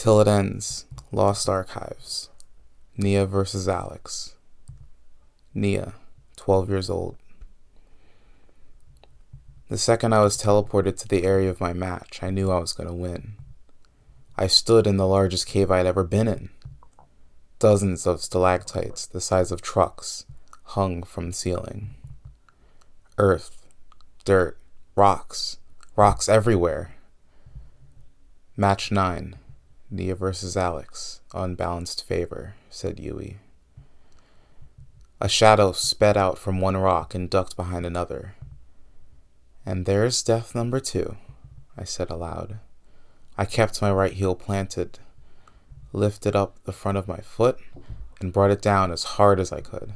Till It Ends, Lost Archives, Nia versus Aleks. Nia, 12 years old. The second I was teleported to the area of my match, I knew I was going to win. I stood in the largest cave I'd ever been in. Dozens of stalactites the size of trucks hung from the ceiling. Earth, dirt, rocks everywhere. Match 9, Nia versus Aleks, unbalanced favor, said Yui. A shadow sped out from one rock and ducked behind another. And there's death number 2, I said aloud. I kept my right heel planted, lifted up the front of my foot, and brought it down as hard as I could.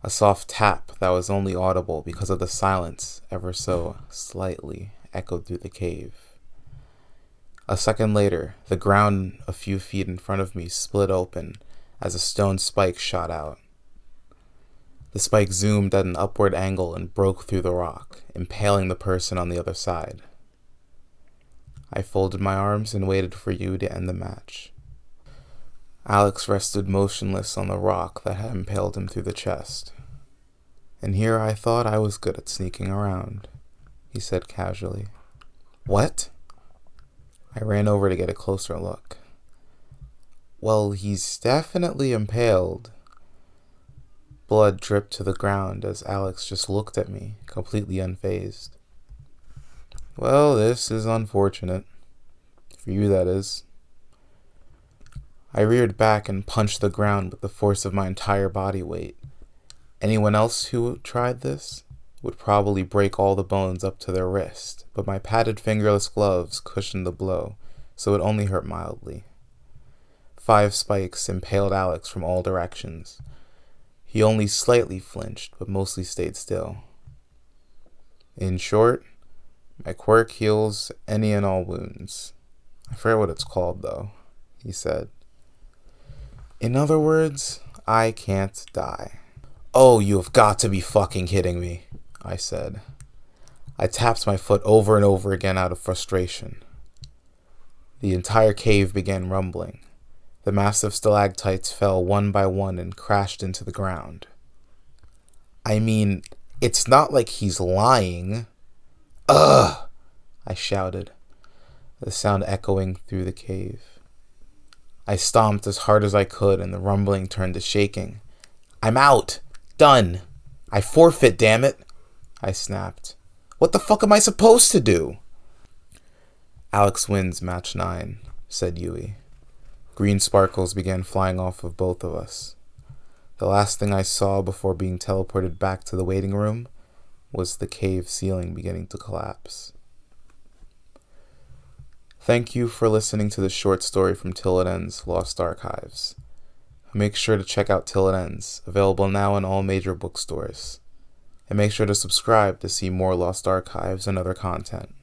A soft tap that was only audible because of the silence ever so slightly echoed through the cave. A second later, the ground a few feet in front of me split open as a stone spike shot out. The spike zoomed at an upward angle and broke through the rock, impaling the person on the other side. I folded my arms and waited for you to end the match. Aleks rested motionless on the rock that had impaled him through the chest. And here I thought I was good at sneaking around, he said casually. What? I ran over to get a closer look. Well, he's definitely impaled. Blood dripped to the ground as Aleks just looked at me, completely unfazed. Well, this is unfortunate. For you, that is. I reared back and punched the ground with the force of my entire body weight. Anyone else who tried this would probably break all the bones up to their wrist, but my padded fingerless gloves cushioned the blow, so it only hurt mildly. 5 spikes impaled Aleks from all directions. He only slightly flinched, but mostly stayed still. In short, my quirk heals any and all wounds. I forget what it's called, though, he said. In other words, I can't die. Oh, you have got to be fucking kidding me, I said. I tapped my foot over and over again out of frustration. The entire cave began rumbling. The massive stalactites fell one by one and crashed into the ground. I mean, it's not like he's lying. Ugh! I shouted, the sound echoing through the cave. I stomped as hard as I could and the rumbling turned to shaking. I'm out! Done! I forfeit, damn it! I snapped. What the fuck am I supposed to do? Aleks wins match 9, said Yui. Green sparkles began flying off of both of us. The last thing I saw before being teleported back to the waiting room was the cave ceiling beginning to collapse. Thank you for listening to this short story from Till It Ends, Lost Archives. Make sure to check out Till It Ends, available now in all major bookstores. And make sure to subscribe to see more Lost Archives and other content.